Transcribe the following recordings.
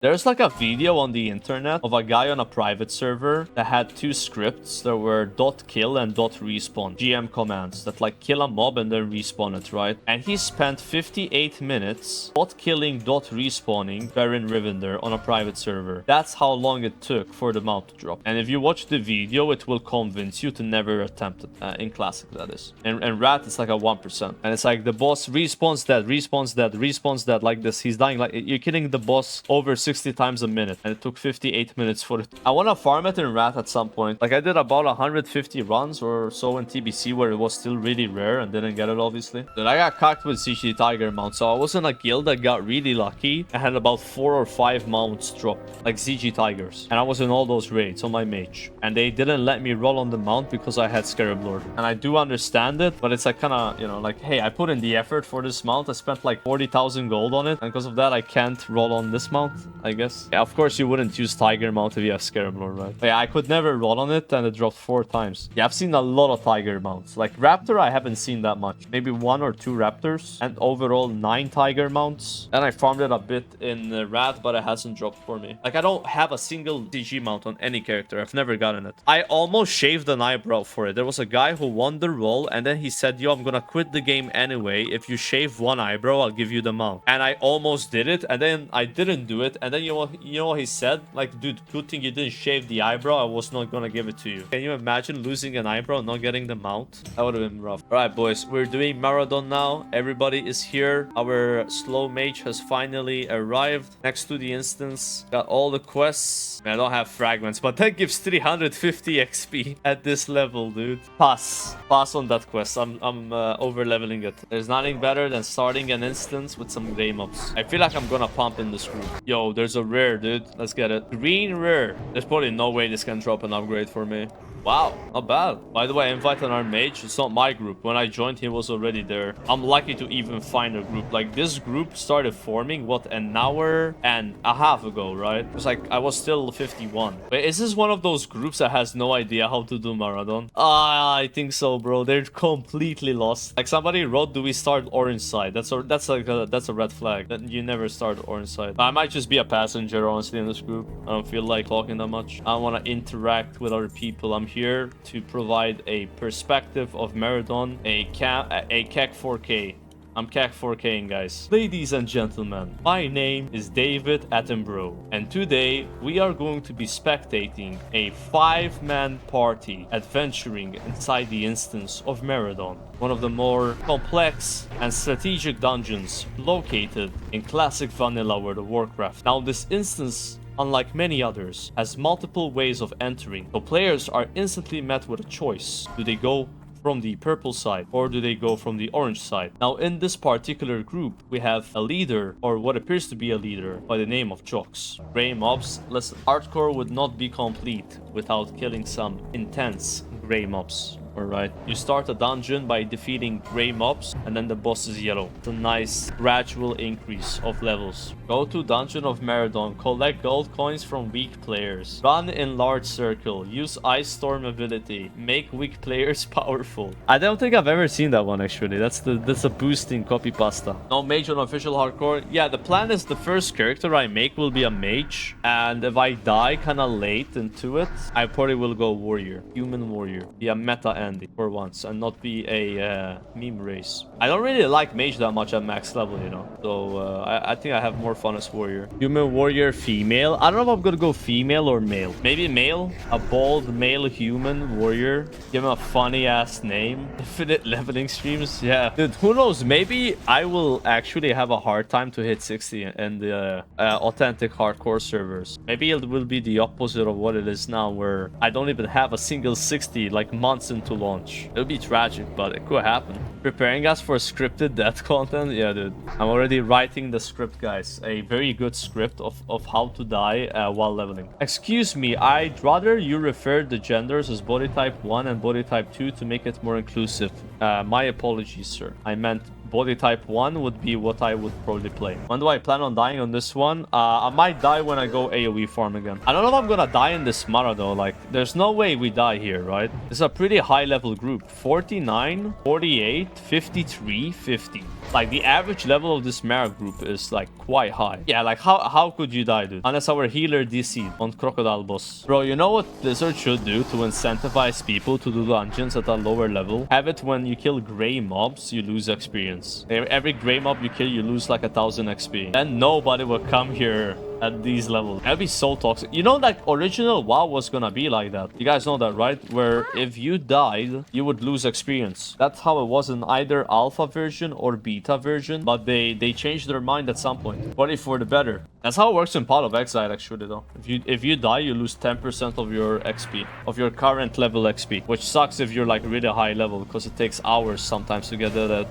There's like a video on the internet of a guy on a private server that had two scripts that were .kill and .respawn GM commands that like kill a mob and then respawn it, right? And he spent 58 minutes .killing .respawning Baron Rivender on a private server. That's how long it took for the mount to drop. And if you watch the video, it will convince you to never attempt it. In Classic, that is. And Rat, it's like a 1%. And it's like the boss respawns dead, respawns dead, respawns dead, like this. He's dying like... You're killing the boss over 60 times a minute. And it took 58 minutes for it. I want to farm it in Rat at some point. Like I did about 150 runs or so in TBC where it was still really rare and didn't get it, obviously. Then I got cocked with CG Tiger mount. So I was in a guild that got really lucky. I had about 4 or 5 mounts dropped. Like CG Tigers. And I was in all those raids on my mage. And they didn't let me roll on the mount because I had Scarab Lord. And I do understand it. But it's like kind of, you know, like, hey, I put in the effort for this mount. I spent like 40,000 gold on it. And because of that, I can't roll on this mount, I guess. Yeah, of course, you wouldn't use Tiger mount if you have Scarab Lord, right? But yeah, I could never roll on it. And it dropped 4 times. Yeah, I've seen a lot of Tiger mounts. Like Raptor, I haven't seen that much. Maybe 1 or 2 Raptors. And overall, 9 Tiger mounts. And I farmed it a bit in Rat, but it hasn't dropped for me. Like, I don't have a single CG mount on any character. I've never gotten it. I almost shaved an eyebrow for it. There was a guy who won the role, and then he said, yo, I'm gonna quit the game anyway. If you shave 1 eyebrow, I'll give you the mount. And I almost did it, and then I didn't do it. And then you know what he said? Like, dude, good thing you didn't shave the eyebrow. I was not gonna give it to you. Can you imagine losing an eyebrow and not getting the mount? That would have been rough. All right, boys, we're doing Maradon now. Everybody is here. Our slow mage has finally arrived next to the instance. Got all the quests. Man, I don't have fragments, but that gives 350 XP at this level, dude. Pass on that quest. I'm over leveling it. There's nothing better than starting an instance with some gray mobs. I feel like I'm gonna pump in this group. Yo, there's a rare, dude. Let's get it. Green rare. There's probably no way this can drop an upgrade for me. Wow, not bad. By the way, I invited our mage. It's not my group. When I joined, he was already there. I'm lucky to even find a group. Like, this group started forming, what, an hour and a half ago, right? It was like, I was still 51. Wait, is this one of those groups that has no idea how to do Maradon? I think so, bro. They're completely lost. Like, somebody wrote, do we start orange side? That's a red flag. That you never start orange side. I might just be a passenger, honestly, in this group. I don't feel like talking that much. I want to interact with other people. I'm here to provide a perspective of Maradon, a CAC 4K. I'm CAC 4King, guys. Ladies and gentlemen, my name is David Attenborough, and today we are going to be spectating a 5-man party adventuring inside the instance of Maradon, one of the more complex and strategic dungeons located in classic vanilla World of Warcraft. Now, this instance, unlike many others, has multiple ways of entering, so players are instantly met with a choice. Do they go from the purple side or do they go from the orange side? Now, in this particular group, we have a leader, or what appears to be a leader, by the name of Jox. Gray mobs. Listen, hardcore would not be complete without killing some intense gray mobs. Alright, you start a dungeon by defeating gray mobs, and then the boss is yellow. It's a nice gradual increase of levels. Go to Dungeon of Maradon, collect gold coins from weak players. Run in large circle, use Ice Storm ability, make weak players powerful. I don't think I've ever seen that one, actually. That's a boosting copy pasta. No mage on official hardcore. Yeah, the plan is the first character I make will be a mage, and if I die kind of late into it, I probably will go warrior, human warrior, be a meta Andy for once and not be a meme race. I don't really like mage that much at max level, you know, so I think I have more fun as warrior. Human warrior female. I don't know if I'm gonna go female or male. Maybe male. A bald male human warrior. Give him a funny ass name. Infinite leveling streams. Yeah, dude, who knows? Maybe I will actually have a hard time to hit 60 in the authentic hardcore servers. Maybe it will be the opposite of what it is now, where I don't even have a single 60 like months into launch. It would be tragic, but it could happen. Preparing us for scripted death content? Yeah, dude. I'm already writing the script, guys. A very good script of how to die while leveling. Excuse me, I'd rather you refer the genders as body type 1 and body type 2 to make it more inclusive. My apologies, sir. I meant body type 1 would be what I would probably play. When do I plan on dying on this one? I might die when I go AoE farm again. I don't know if I'm gonna die in this Maradon. Like, there's no way we die here, right? It's a pretty high level group. 49, 48, 53, 50. Like, the average level of this Mara group is like quite high. Yeah, like how could you die, dude? Unless our healer DC'd on Crocodile boss. Bro, you know what Blizzard should do to incentivize people to do dungeons at a lower level? Have it when you kill gray mobs, you lose experience. Every gray mob you kill, you lose like 1,000 XP. Then nobody will come here at these levels. That'd be so toxic. You know, like, original WoW was gonna be like that. You guys know that, right? Where if you died, you would lose experience. That's how it was in either alpha version or beta version, but they changed their mind at some point. But if for the better. That's how it works in Path of Exile, actually, though. If you die, you lose 10% of your XP, of your current level XP, which sucks if you're like really high level, because it takes hours sometimes to get that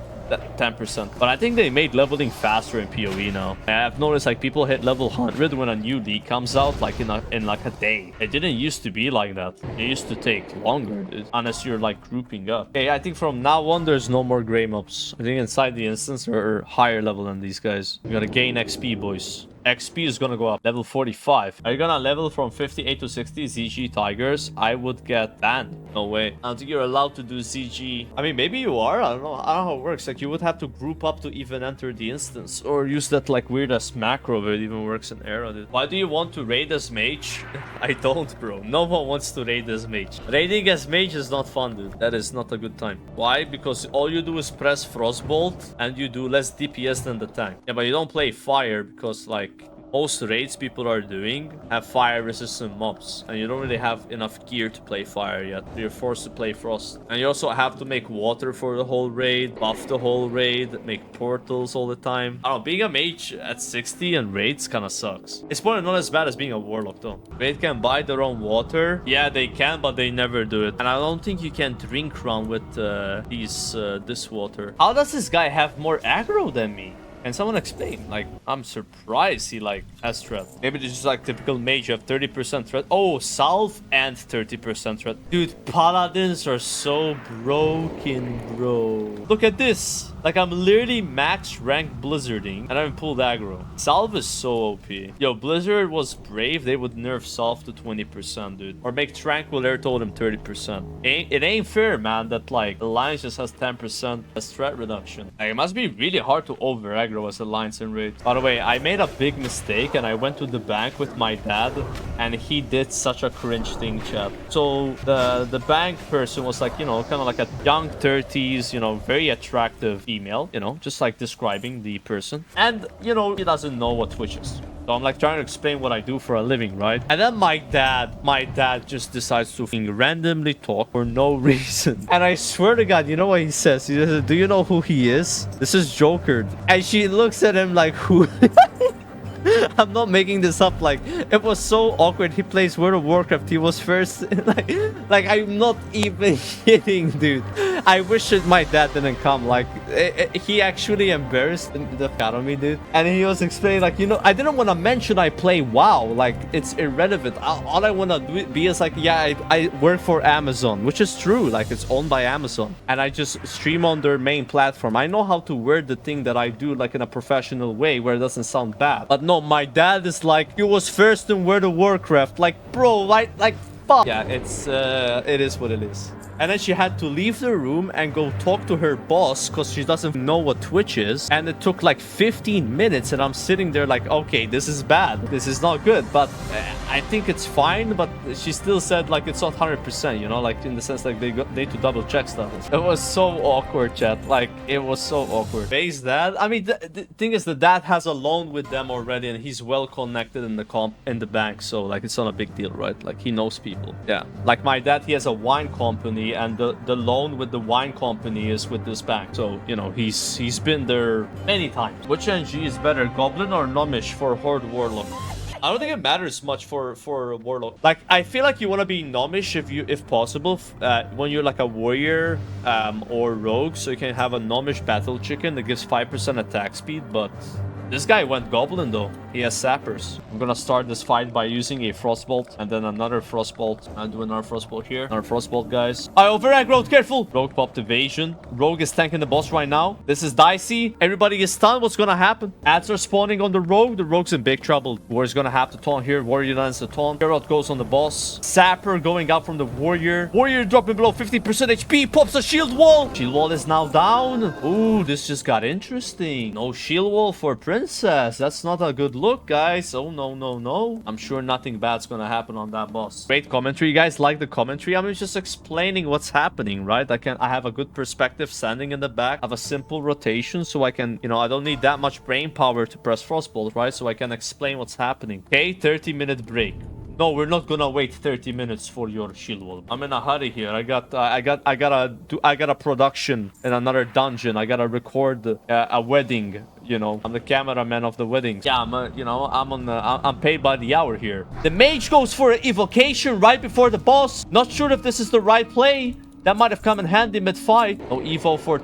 10%. But I think they made leveling faster in PoE now. I've noticed like people hit level 100 when a new league comes out, like in like a day. It didn't used to be like that. It used to take longer, dude, unless you're like grouping up. Okay, I think from now on there's no more gray mobs. I think inside the instance are higher level than these guys. You're gonna gain XP, boys. XP is gonna go up. Level 45. Are you gonna level from 58 to 60 ZG Tigers? I would get banned. No way. I don't think you're allowed to do ZG. I mean, maybe you are. I don't know how it works. Like, you would have to group up to even enter the instance, or use that like weird ass macro where it even works in Era, dude. Why do you want to raid as mage? I don't, bro. No one wants to raid as mage. Raiding as mage is not fun, dude. That is not a good time. Why? Because all you do is press Frostbolt and you do less DPS than the tank. Yeah, but you don't play fire because like most raids people are doing have fire resistant mobs, and you don't really have enough gear to play fire yet. You're forced to play frost, and you also have to make water for the whole raid, buff the whole raid, make portals all the time. I don't know, being a mage at 60 and raids kind of sucks. It's probably not as bad as being a warlock though. Raid can buy their own water. Yeah, they can, but they never do it. And I don't think you can drink run with this water. How does this guy have more aggro than me? Can someone explain? Like, I'm surprised he like has threat. Maybe this is like typical mage. You have 30% threat. Oh, salve and 30% threat. Dude, paladins are so broken, bro. Look at this. Like, I'm literally max rank blizzarding and I haven't pulled aggro. Salve is so OP. Yo, Blizzard was brave. They would nerf salve to 20%, dude. Or make tranquil air totem 30%. It ain't fair, man, that like Alliance just has 10% as threat reduction. Like, it must be really hard to over aggro as Alliance in raid. By the way, I made a big mistake and I went to the bank with my dad and he did such a cringe thing, chat. So the bank person was like, you know, kind of like a young 30s, you know, very attractive female, you know, just like describing the person. And, you know, he doesn't know what Twitch is. So I'm like trying to explain what I do for a living, right? And then my dad just decides to randomly talk for no reason. And I swear to God, you know what he says? He says, do you know who he is? This is Joker. And she looks at him like, who? I'm not making this up. Like, it was so awkward. He plays World of Warcraft. He was first. like I'm not even kidding, dude. I wish my dad didn't come. Like, he actually embarrassed the f out of me, dude. And he was explaining, like, you know, I didn't want to mention I play WoW. Like, it's irrelevant. All I want to be is like, yeah, I work for Amazon, which is true. Like, it's owned by Amazon. And I just stream on their main platform. I know how to word the thing that I do, like, in a professional way where it doesn't sound bad. But no, my dad is like, he was first in World of Warcraft. Like, bro, like fuck. Yeah, it is what it is. And then she had to leave the room and go talk to her boss because she doesn't know what Twitch is. And it took like 15 minutes and I'm sitting there like, okay, this is bad. This is not good. But I think it's fine. But she still said like it's not 100%, you know, like in the sense like they need to double check stuff. It was so awkward, chat. Like, it was so awkward. Base dad. I mean, the thing is the dad has a loan with them already and he's well connected in the bank. So like it's not a big deal, right? Like he knows people. Yeah. Like my dad, he has a wine company. And the loan with the wine company is with this bank. So, you know, he's been there many times. Which NG is better, Goblin or Gnomish for Horde Warlock? I don't think it matters much for Warlock. Like, I feel like you want to be Gnomish if possible, when you're like a warrior or rogue, so you can have a Gnomish battle chicken that gives 5% attack speed, but This guy went goblin though. He has sappers. I'm gonna start this fight by using a frostbolt and then another frostbolt. I'm doing our frostbolt here. Our frostbolt, guys. I over aggroed. Careful. Rogue popped evasion. Rogue is tanking the boss right now. This is dicey. Everybody is stunned. What's gonna happen? Ads are spawning on the rogue. The rogue's in big trouble. Warrior's gonna have to taunt here. Warrior lands the taunt. Geralt goes on the boss. Sapper going out from the warrior. Warrior dropping below 50% HP. Pops a shield wall. Shield wall is now down. Ooh, this just got interesting. No shield wall for Princess. That's not a good look, guys. Oh, no, no, no. I'm sure nothing bad's gonna happen on that boss. Great commentary. You guys like the commentary? I'm just explaining what's happening, right? I have a good perspective standing in the back. I have a simple rotation so I can, you know, I don't need that much brain power to press frostbolt, right? So I can explain what's happening. Okay, 30-minute break. No, we're not gonna wait 30 minutes for your shield wall. I'm in a hurry here. I got a production in another dungeon. I gotta record a wedding. You know, I'm the cameraman of the wedding. Yeah, I'm paid by the hour here. The mage goes for an evocation right before the boss. Not sure if this is the right play. That might have come in handy mid-fight. No evo for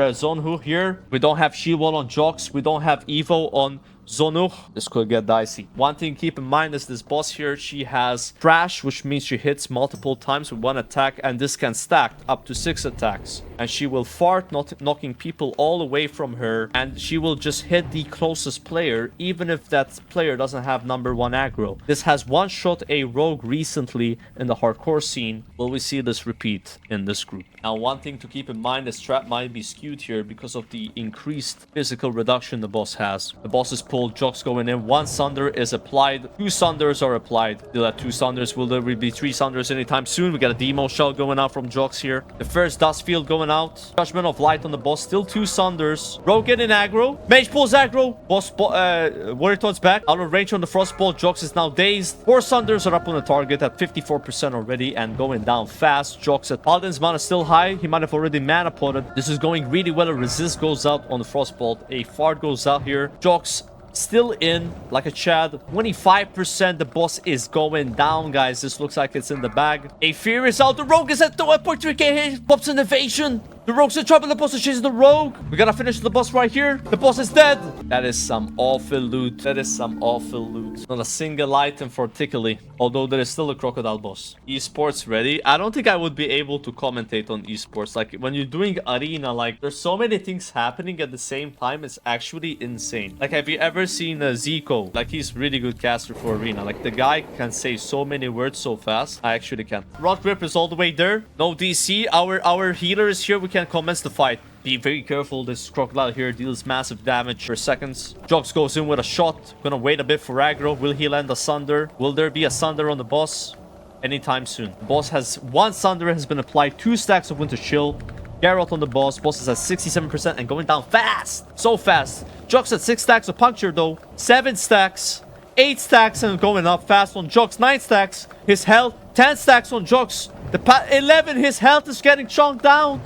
Zonhu here. We don't have shield wall on Jox. We don't have evo on Zonuch. This could get dicey. One thing to keep in mind is this boss here, she has trash, which means she hits multiple times with one attack, and this can stack up to 6 attacks. And she will fart, not knocking people all away from her, and she will just hit the closest player, even if that player doesn't have number 1 aggro. This has one-shot a rogue recently in the hardcore scene. Will we see this repeat in this group? Now, one thing to keep in mind, this trap might be skewed here because of the increased physical reduction the boss has. The boss is pulled, Jox going in, 1 Sunder is applied, 2 Sunders are applied. Still at 2 Sunders, will there be 3 Sunders anytime soon? We got a demo shell going out from Jox here. The first dust field going out. Judgment of Light on the boss, still 2 Sunders. Rogue getting aggro. Mage pulls aggro. Boss, Warrior Toad's back. Out of range on the Frostbolt. Jox is now dazed. 4 Sunders are up on the target at 54% already and going down fast. Jox at Paladin's mana still high. He might have already mana potted. This is going really well. A resist goes out on the Frostbolt. A fart goes out here. Jox still in like a Chad. 25%. The boss is going down, guys. This looks like it's in the bag. A fear is out. The rogue is at 1.3k. Pops an evasion. The rogue's in trouble. The boss is chasing the rogue. We gotta finish the boss right here. The boss is dead. That is some awful loot. That is some awful loot. Not a single item for Tickly. Although there is still a crocodile boss. Esports ready. I don't think I would be able to commentate on esports. Like when you're doing arena, like there's so many things happening at the same time. It's actually insane. Like have you ever seen Zico? Like he's really good caster for arena. Like the guy can say so many words so fast. I actually can. Rod grip is all the way there. No DC. Our healer is here. We can commence the fight. Be very careful. This crocodile here deals massive damage for seconds. Jox goes in with a shot. Gonna wait a bit for aggro. Will he land a Sunder? Will there be a Sunder on the boss? Anytime soon. The boss has 1 Sunder has been applied. 2 stacks of Winter Chill. Geralt on the boss. Boss is at 67% and going down fast. So fast. Jox at 6 stacks of puncture though. 7 stacks. 8 stacks and going up fast on Jox. 9 stacks. His health. 10 stacks on Jox. 11. His health is getting chunked down.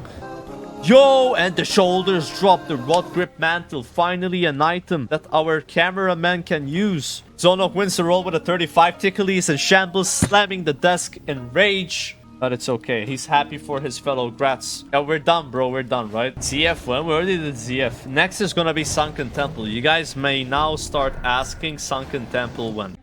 Yo, and the shoulders drop. The Rod Grip Mantle. Finally an item that our cameraman can use. Zonok wins the roll with a 35. Ticklies and Shambles slamming the desk in rage. But it's okay. He's happy for his fellow grats. Yeah, we're done, bro. We're done, right? ZF when? We already did ZF. Next is gonna be Sunken Temple. You guys may now start asking Sunken Temple when.